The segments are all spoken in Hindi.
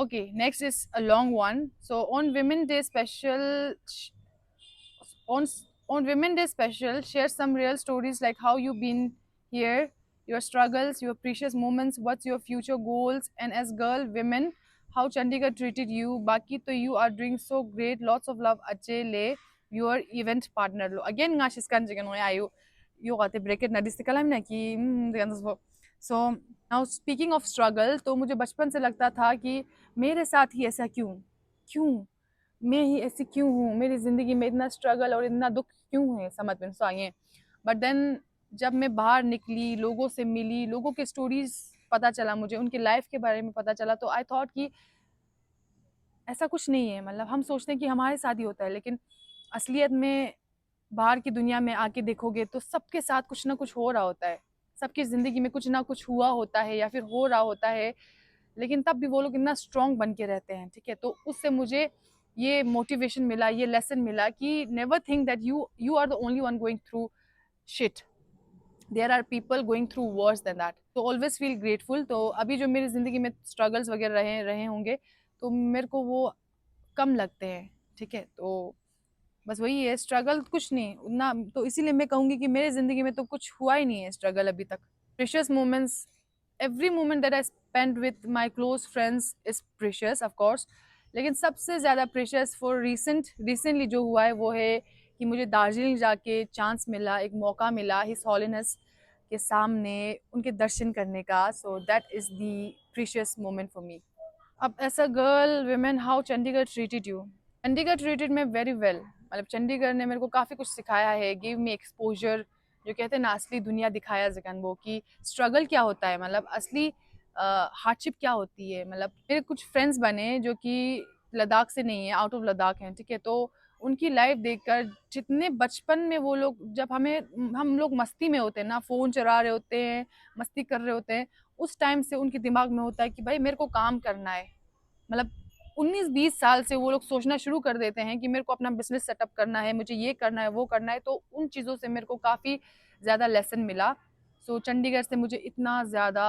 Okay, next is a long one. So on Women Day special, on on Women Day special, share some real stories like how you've been here, your struggles, your precious moments, what's your future goals, and as girl, women, how Chandigarh treated you. Baki to you are doing so great. Lots of love. Ache le your event partner lo. Again, nga shiskan chicken no ayu. You got the bracket na disikalam na ki. So now speaking of struggle, तो मुझे बचपन से लगता था कि मेरे साथ ही ऐसा क्यों क्यों मैं ही ऐसी क्यों हूँ, मेरी ज़िंदगी में इतना स्ट्रगल और इतना दुख क्यों है, समझ में सो आए। बट देन जब मैं बाहर निकली, लोगों से मिली, लोगों के स्टोरीज पता चला, मुझे उनकी लाइफ के बारे में पता चला, तो आई थॉट कि ऐसा कुछ नहीं है। मतलब हम सोचते हैं कि हमारे साथ ही होता है, लेकिन असलियत में बाहर की दुनिया में आके देखोगे तो सबके साथ कुछ ना कुछ हो रहा होता है। सबकी ज़िंदगी में कुछ ना कुछ हुआ होता है या फिर हो रहा होता है, लेकिन तब भी वो लोग इतना स्ट्रॉन्ग बन के रहते हैं, ठीक है? तो उससे मुझे ये मोटिवेशन मिला, ये लेसन मिला कि never think that you are the only one going through shit. There are people going through worse than that, तो ऑलवेज फील ग्रेटफुल। तो अभी जो मेरी ज़िंदगी में स्ट्रगल्स वगैरह रहे रहे होंगे, तो मेरे को वो कम लगते हैं, ठीक है? तो बस वही है, स्ट्रगल कुछ नहीं उतना, तो इसीलिए मैं कहूँगी कि मेरे ज़िंदगी में तो कुछ हुआ ही नहीं है स्ट्रगल अभी तक। Precious moments, every moment that I spend with my close friends is precious of course, लेकिन सबसे ज़्यादा प्रेशियस फॉर रिसेंटली जो हुआ है वो है कि मुझे दार्जिलिंग जाके चांस मिला, एक मौका मिला हिज हॉलीनेस के सामने उनके दर्शन करने का। So that is the precious moment for me. अब as a girl women, how Chandigarh treated you? Chandigarh treated me very well. मतलब चंडीगढ़ ने मेरे को काफ़ी कुछ सिखाया है, गिव मी एक्सपोजर। जो कहते हैं ना, असली दुनिया दिखाया जगन, वो कि स्ट्रगल क्या होता है, मतलब असली हार्डशिप क्या होती है। मतलब मेरे कुछ फ्रेंड्स बने जो कि लद्दाख से नहीं है, आउट ऑफ लद्दाख हैं, ठीक है? तो उनकी लाइफ देखकर जितने बचपन में वो लोग, जब हम लोग मस्ती में होते हैं ना, फ़ोन चला रहे होते हैं, मस्ती कर रहे होते हैं, उस टाइम से उनके दिमाग में होता है कि भाई मेरे को काम करना है। मतलब 19-20 साल से वो लोग सोचना शुरू कर देते हैं कि मेरे को अपना बिजनेस सेटअप करना है, मुझे ये करना है, वो करना है। तो उन चीज़ों से मेरे को काफ़ी ज़्यादा लेसन मिला। सो चंडीगढ़ से मुझे इतना ज़्यादा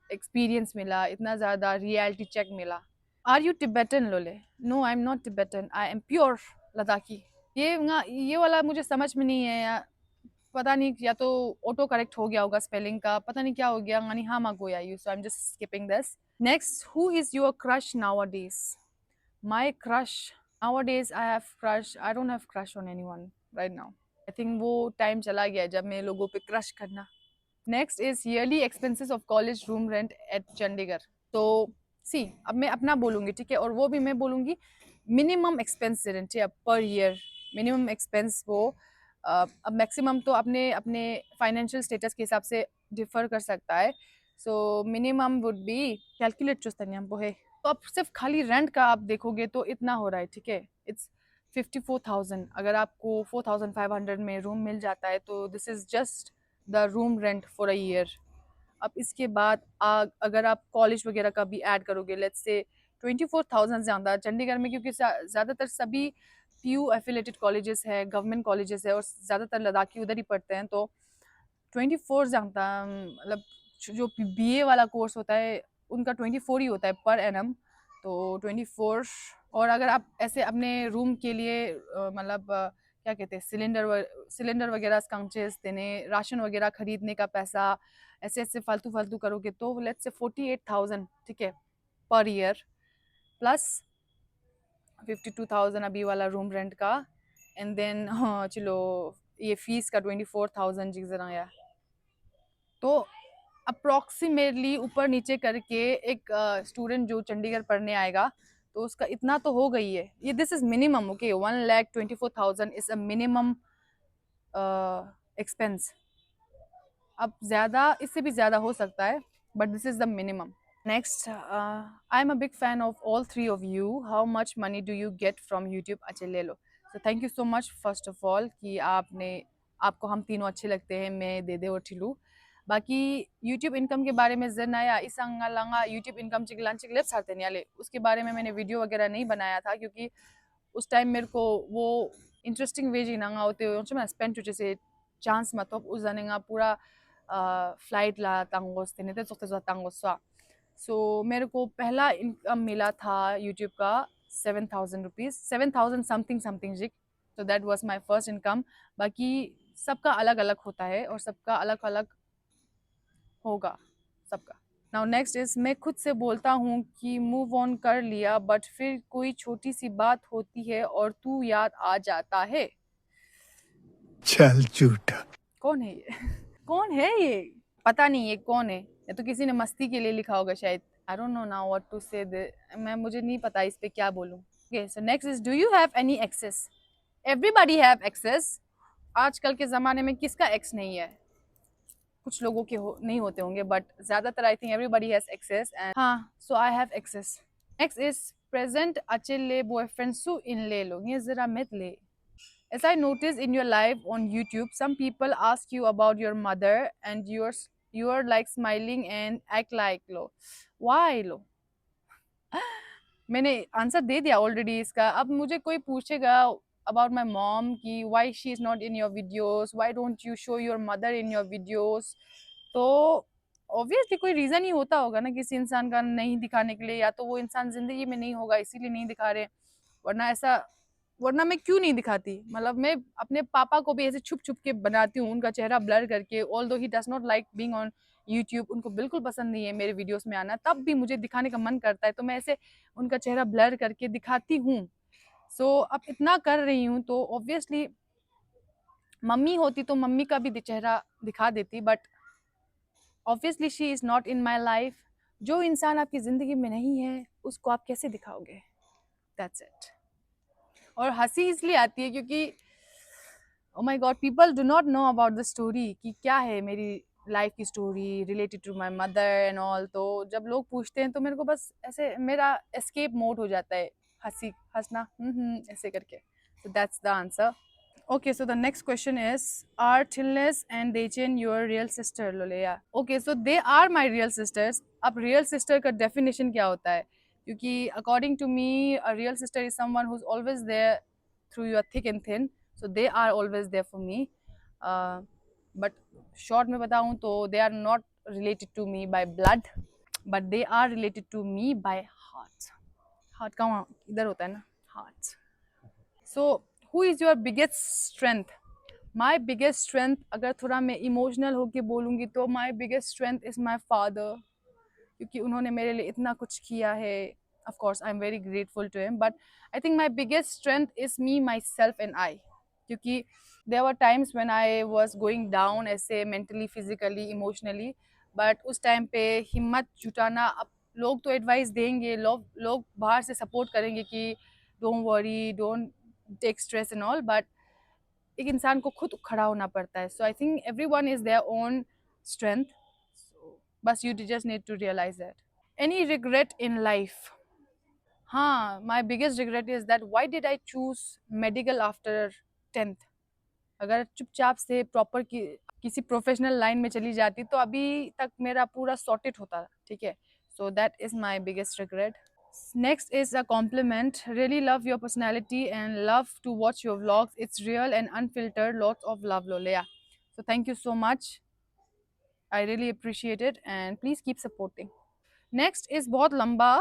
एक्सपीरियंस मिला, इतना ज़्यादा रियलिटी चेक मिला। आर यू टिबेटन लोले? No, I am not Tibetan, I am pure Ladakhi. ये वाला मुझे समझ में नहीं है, या पता नहीं, या तो ऑटो करेक्ट हो गया होगा स्पेलिंग का, पता नहीं क्या हो गया। गानी हाँ मा गोया you, so I am just skipping this. Next, who is your crush nowadays? My crush nowadays, I have crush, I don't have crush on anyone right now. I think वो टाइम चला गया जब मैं लोगों पे क्रश करना। Next is yearly expenses of college room rent at Chandigarh. तो सी, अब मैं अपना बोलूँगी, ठीक है? और वो भी मैं बोलूँगी मिनिमम एक्सपेंस रेंट है पर ईयर। मिनिमम एक्सपेंस वो अब मैक्सिमम तो अपने अपने फाइनेंशियल स्टेटस के हिसाब से डिफर कर सकता है। So minimum would be calculate चुस्तनियम वो है। तो अब सिर्फ खाली रेंट का आप देखोगे तो इतना हो रहा है, ठीक है? इट्स 54,000। अगर आपको 4,500 में रूम मिल जाता है तो this is just the room rent for a year. अब इसके बाद अगर आप कॉलेज वगैरह का भी ऐड करोगे, लेट्स से 24,000 ज़्यादा चंडीगढ़ में, क्योंकि ज़्यादातर सभी पीयू एफिलेटेड कॉलेजेस है, गवर्नमेंट कॉलेजेस है, और ज़्यादातर लद्दाखी उधर ही पढ़ते हैं। तो 24 ज़्यादा, मतलब जो बीए वाला कोर्स होता है उनका 24 ही होता है पर एनम। तो 24। और अगर आप ऐसे अपने रूम के लिए मतलब क्या कहते हैं, सिलेंडर वगैरह स्कंचेस देने, राशन वगैरह खरीदने का पैसा, ऐसे ऐसे फालतू फालतू करोगे तो लेट्स से 48,000, ठीक है, पर ईयर, प्लस 52,000 अभी वाला रूम रेंट का। एंड देन हाँ चलो, ये फीस का 24,000 जी जरा यार। तो अप्रॉक्सीमेटली ऊपर नीचे करके एक स्टूडेंट जो चंडीगढ़ पढ़ने आएगा तो उसका इतना तो हो गई है। ये this is minimum, okay? 1,24,000 is a minimum expense. अब ज़्यादा, इससे भी ज़्यादा हो सकता है, but this is the minimum. Next, I am a big fan of all three of you, how much money do you get from YouTube? अच्छा ले लो। So thank you so much first of all कि आपको हम तीनों अच्छे लगते हैं, मैं दे दे और ठिलू। बाकी यूट्यूब इनकम के बारे में जर नया इसंगा लंगा यूट्यूब इनकम चिकलान चिकलेप सारते नहीं आले, उसके बारे में मैंने वीडियो वगैरह नहीं बनाया था, क्योंकि उस टाइम मेरे को वो इंटरेस्टिंग वे जी नंगा होते हुए मैं स्पेंड जैसे चांस मतलब उस जनेगा पूरा फ्लाइट ला तंगोस तेने ते सोते जो तंगोस। सो मेरे को पहला इनकम मिला था यूट्यूब का 7,000 रुपीज़, 7,000 समथिंग समथिंग जिक। तो that was my first income. बाकी सबका अलग अलग होता है और सबका अलग अलग होगा सबका। नाउ नेक्स्ट इज, मैं खुद से बोलता हूँ कि मूव ऑन कर लिया, बट फिर कोई छोटी सी बात होती है और तू याद आ जाता है। चल झूठा। कौन है ये? कौन है ये? पता नहीं ये कौन है, या तो किसी ने मस्ती के लिए लिखा होगा शायद। I don't know now what to say. मैं मुझे नहीं पता इस पे क्या बोलूं। Okay, so next is, do you have any access? Everybody have access. आजकल के ज़माने में किसका एक्स नहीं है? कुछ लोगों के नहीं होते होंगे, बट ज़्यादातर I think everybody has access. And हाँ, so I have access. Next is, present अचेले बॉयफ्रेंड सु इन ले लो, ये ज़रा मत ले। As I noticed in your live on YouTube, some people ask you about your mother and you are like smiling and act like lo. Why lo? मैंने आंसर दे दिया ऑलरेडी इसका। अब मुझे कोई पूछेगा अबाउट माई मॉम कि why she is not in your videos, why don't you show your mother in your videos, तो ऑब्वियसली कोई रीज़न ही होता होगा ना किसी इंसान का नहीं दिखाने के लिए। या तो वो इंसान ज़िंदगी में नहीं होगा इसीलिए नहीं दिखा रहे, वरना ऐसा, वरना मैं क्यों नहीं दिखाती। मतलब मैं अपने पापा को भी ऐसे छुप छुप के बनाती हूँ, उनका चेहरा ब्लर करके। ऑल दो he does not like being on YouTube, उनको बिल्कुल पसंद नहीं है मेरे वीडियोस में आना, तब भी मुझे दिखाने का मन करता है तो मैं ऐसे उनका चेहरा ब्लर करके दिखाती हूँ। सो अब इतना कर रही हूँ तो ऑब्वियसली मम्मी होती तो मम्मी का भी चेहरा दिखा देती, but obviously she is not in my life. जो इंसान आपकी ज़िंदगी में नहीं है उसको आप कैसे दिखाओगे? That's it. और हंसी इसलिए आती है क्योंकि oh my god, people do not know about the story कि क्या है मेरी लाइफ की story related to my mother and all. तो जब लोग पूछते हैं तो मेरे को बस ऐसे मेरा एस्केप मोड हो जाता है, हंसना ऐसे करके। So that's the answer. Okay, so the next question is, are Tilnes and Dechen your real sister, Loleya? Okay, so they are my real sisters. अब real sister का definition क्या होता है? क्योंकि according to me, a real sister is someone who's always there through your thick and thin. So they are always there for me. But short में बताऊँ तो they are not related to me by blood, but they are related to me by heart. Heart का वहाँ इधर होता है ना, heart. So who is your biggest strength? My biggest strength, अगर थोड़ा मैं इमोशनल होके बोलूँगी तो my biggest strength is my father, क्योंकि उन्होंने मेरे लिए इतना कुछ किया है। Of course, I'm very grateful to him, but I think my biggest strength is me, myself and I. क्योंकि there were times when I was going down ऐसे mentally, physically, emotionally, but उस टाइम पे हिम्मत जुटाना। अब लोग तो एडवाइस देंगे, लोग बाहर से सपोर्ट करेंगे कि don't worry, don't take stress and all, but एक इंसान को खुद खड़ा होना पड़ता है। So I think everyone is their own strength, बस you just need to realise that. Any regret in life? हाँ, my biggest regret is that why did I choose medical after 10th। अगर चुपचाप से प्रॉपर किसी प्रोफेशनल लाइन में चली जाती तो अभी तक मेरा पूरा सॉर्टेड होता। ठीक है, so that is my biggest regret. Next is a compliment. Really love your personality and love to watch your vlogs. It's real and unfiltered. Lots of love, Lolea. So thank you so much. I really appreciate it and please keep supporting. Next is बहुत लंबा.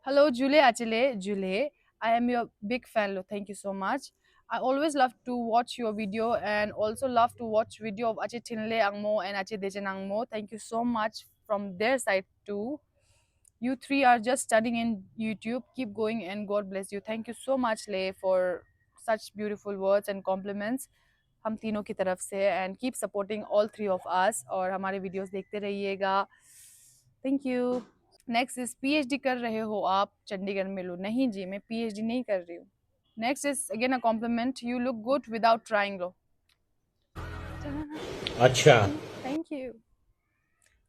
Hello, Jule Achille. Jule, I am your big fan. Thank you so much. I always love to watch your video and also love to watch video of Ache Chinle Angmo and Ache Dejen Angmo. Thank you so much from their side too. You three are just studying in YouTube. Keep going and God bless you. Thank you so much, Le, for such beautiful words and compliments. हम तीनों की तरफ से, and keep supporting all three of us और हमारे videos देखते रहिएगा. Thank you. Next is, PhD कर रहे हो आप चंडीगढ़ में? लो नहीं जी, मैं PhD नहीं कर रही हूँ. Next is again a compliment. You look good without trying. लो. अच्छा, Thank you.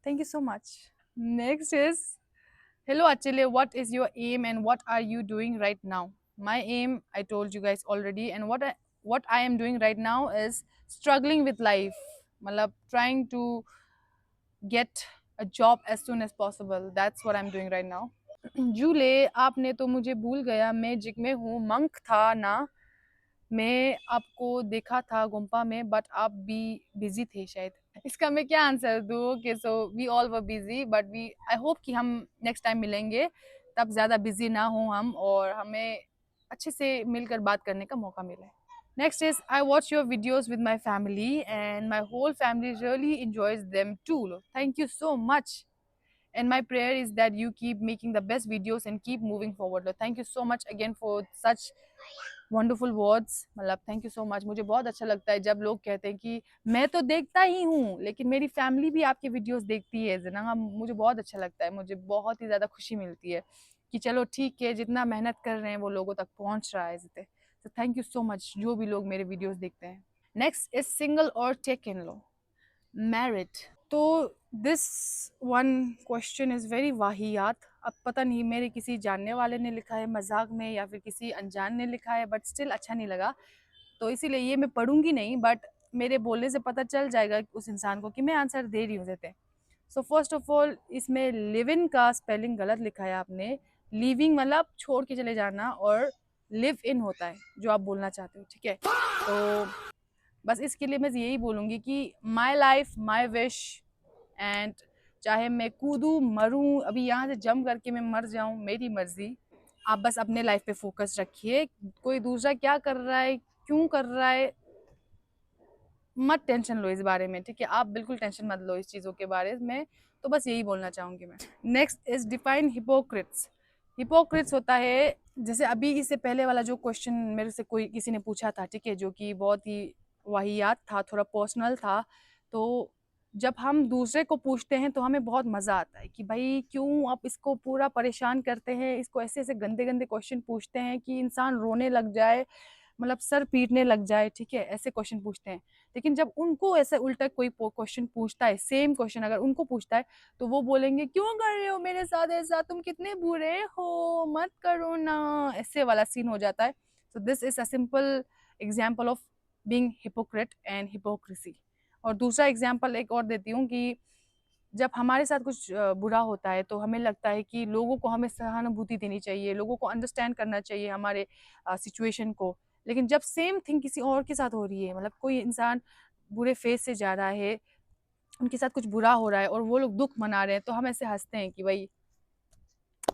Thank you so much. Next is, hello Achille, what is your aim and what are you doing right now? My aim, I told you guys already, and what I am doing right now is struggling with life. Malab, trying to get a job as soon as possible. That's what I'm doing right now. July, आपने तो मुझे भूल गया, मैं जिग में हूँ, मंक था ना, मैं आपको देखा था गुम्पा में, बट आप भी बिजी थे शायद. इसका मैं क्या आंसर दूँ कि so we all were busy but we I hope कि हम नेक्स्ट टाइम मिलेंगे तब ज़्यादा बिजी ना हो हम और हमें अच्छे से मिलकर बात करने का मौका मिले. Next is I watch your videos with my family and my whole family really enjoys them too. Thank you so much. And my prayer is that you keep making the best videos and keep moving forward. Thank you so much again for such wonderful words. मतलब थैंक यू सो मच. मुझे बहुत अच्छा लगता है जब लोग कहते हैं कि मैं तो देखता ही हूँ लेकिन मेरी फैमिली भी आपके वीडियोस देखती है जना. मुझे बहुत अच्छा लगता है. मुझे बहुत ही ज़्यादा खुशी मिलती है कि चलो ठीक है जितना मेहनत कर रहे हैं वो लोगों तक पहुँच रहा है. तो थैंक यू सो मच जो भी लोग मेरे वीडियोस देखते हैं. नेक्स्ट इज सिंगल और टेक इन लो मैरिड. तो this one question is very वाहियात. अब पता नहीं मेरे किसी जानने वाले ने लिखा है मजाक में या फिर किसी अनजान ने लिखा है बट स्टिल अच्छा नहीं लगा. तो इसीलिए ये मैं पढ़ूंगी नहीं बट मेरे बोलने से पता चल जाएगा उस इंसान को कि मैं आंसर दे रही हूँ देते. सो फर्स्ट ऑफ ऑल इसमें लिव इन का स्पेलिंग गलत लिखा है आपने. लिविंग मतलब छोड़ के चले जाना और लिव इन होता है जो आप बोलना चाहते हो. ठीक है तो बस इसके लिए मैं यही बोलूँगी कि my life my wish and चाहे मैं कूदूँ मरूँ अभी यहाँ से जंप करके मैं मर जाऊँ मेरी मर्जी. आप बस अपने लाइफ पे फोकस रखिए. कोई दूसरा क्या कर रहा है क्यों कर रहा है मत टेंशन लो इस बारे में. ठीक है आप बिल्कुल टेंशन मत लो इस चीज़ों के बारे में. तो बस यही बोलना चाहूँगी मैं. Next is define hypocrites. Hypocrites होता है जैसे अभी इससे पहले वाला जो क्वेश्चन मेरे से कोई किसी ने पूछा था ठीक है जो कि बहुत ही वाहियात था थोड़ा पर्सनल था. तो जब हम दूसरे को पूछते हैं तो हमें बहुत मज़ा आता है कि भाई क्यों आप इसको पूरा परेशान करते हैं. इसको ऐसे ऐसे गंदे गंदे क्वेश्चन पूछते हैं कि इंसान रोने लग जाए मतलब सर पीटने लग जाए. ठीक है ऐसे क्वेश्चन पूछते हैं. लेकिन जब उनको ऐसे उल्टा कोई क्वेश्चन पूछता है सेम क्वेश्चन अगर उनको पूछता है तो वो बोलेंगे क्यों कर रहे हो मेरे साथ ऐसा तुम कितने बुरे हो मत करो ना. ऐसे वाला सीन हो जाता है. So this is a simple example of being hypocrite and hypocrisy. और दूसरा एग्जाम्पल एक और देती हूँ कि जब हमारे साथ कुछ बुरा होता है तो हमें लगता है कि लोगों को हमें सहानुभूति देनी चाहिए लोगों को अंडरस्टैंड करना चाहिए हमारे सिचुएशन को. लेकिन जब सेम थिंग किसी और के साथ हो रही है मतलब कोई इंसान बुरे फेज से जा रहा है उनके साथ कुछ बुरा हो रहा है और वो लोग दुख मना रहे हैं तो हम ऐसे हंसते हैं कि भाई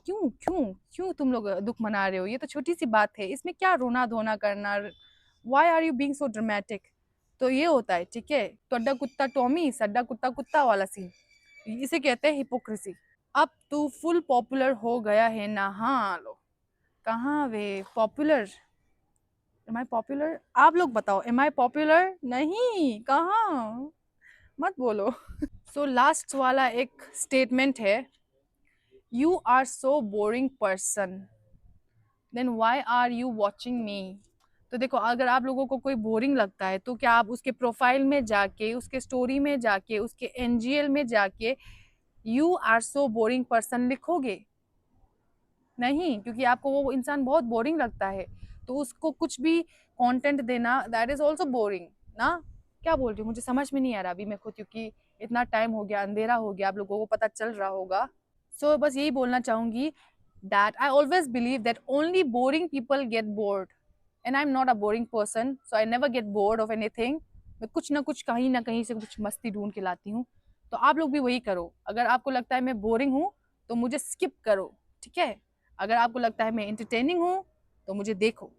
क्यों क्यों क्यों तुम लोग दुख मना रहे हो ये तो छोटी सी बात है इसमें क्या रोना धोना करना. Why are you being so dramatic. तो ये होता है ठीक है टोड्डा कुत्ता टॉमी सड्डा कुत्ता कुत्ता वाला सीन. इसे कहते हैं हिपोक्रेसी. अब तू फुल पॉपुलर हो गया है ना. हाँ लो कहाँ वे पॉपुलर. एम आई पॉपुलर आप लोग बताओ एम आई पॉपुलर नहीं कहाँ मत बोलो. सो लास्ट वाला एक स्टेटमेंट है you are so boring person then why are you watching me. तो देखो अगर आप लोगों को कोई बोरिंग लगता है तो क्या आप उसके प्रोफाइल में जाके उसके स्टोरी में जाके उसके एनजीएल में जाके you are so boring person लिखोगे. नहीं क्योंकि आपको वो इंसान बहुत बोरिंग लगता है तो उसको कुछ भी कंटेंट देना दैट इज ऑल्सो बोरिंग ना. क्या बोल रही हूँ मुझे समझ में नहीं आ रहा अभी मेरे को क्योंकि इतना टाइम हो गया अंधेरा हो गया आप लोगों को पता चल रहा होगा. सो बस यही बोलना चाहूंगी that I always believe that only boring people get bored and I'm not a boring person so I never get bored of anything. मैं कुछ ना कहीं से कुछ मस्ती ढूंढ के लाती हूँ. तो आप लोग भी वही करो. अगर आपको लगता है मैं बोरिंग हूँ तो मुझे स्किप करो. ठीक है अगर आपको लगता है मैं एंटरटेनिंग हूँ तो मुझे देखो.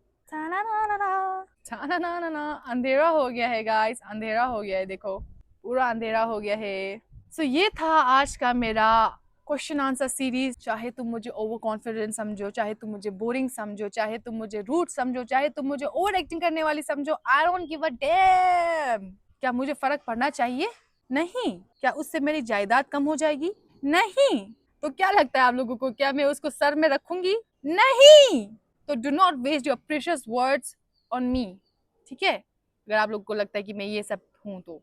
अंधेरा हो गया है गाइस अंधेरा हो गया है देखो पूरा अंधेरा हो गया है. सो ये था आज का मेरा क्वेश्चन आंसर सीरीज. चाहे तुम मुझे ओवर कॉन्फिडेंट समझो चाहे तुम मुझे बोरिंग समझो चाहे तुम मुझे रूट समझो चाहे तुम मुझे ओवर एक्टिंग करने वाली समझो I don't give a dam. क्या मुझे फर्क पड़ना चाहिए. नहीं. क्या उससे मेरी जायदाद कम हो जाएगी. नहीं. तो क्या लगता है आप लोगों को क्या मैं उसको सर में रखूंगी. नहीं. तो do not waste your precious words on me. ठीक है अगर आप लोगों को लगता है कि मैं ये सब हूँ तो.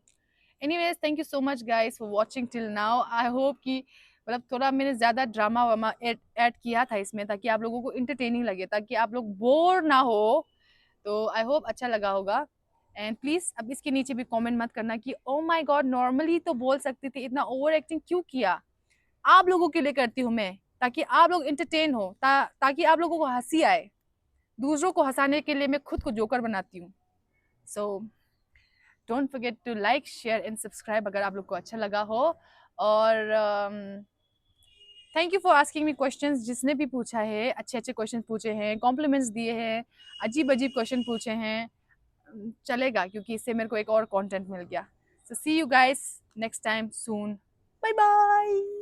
Anyways thank you so much guys for watching till now. I hope कि मतलब थोड़ा मैंने ज़्यादा ड्रामा वामा ऐड किया था इसमें ताकि आप लोगों को इंटरटेनिंग लगे ताकि आप लोग बोर ना हो. तो आई होप अच्छा लगा होगा. एंड प्लीज़ अब इसके नीचे भी कमेंट मत करना कि ओ माय गॉड नॉर्मली तो बोल सकती थी इतना ओवर एक्टिंग क्यों किया. आप लोगों के लिए करती हूँ मैं ताकि आप लोग इंटरटेन हो ताकि आप लोगों को हंसी आए. दूसरों को हंसाने के लिए मैं खुद को जोकर बनाती हूँ. So don't forget to like, share and subscribe अगर आप लोग को अच्छा लगा हो। और thank you for asking me questions. जिसने भी पूछा है, अच्छे अच्छे क्वेश्चन पूछे हैं, कॉम्प्लीमेंट्स दिए हैं, अजीब अजीब क्वेश्चन पूछे हैं, चलेगा क्योंकि इससे मेरे को एक और कंटेंट मिल गया। So see you guys next time soon. Bye bye.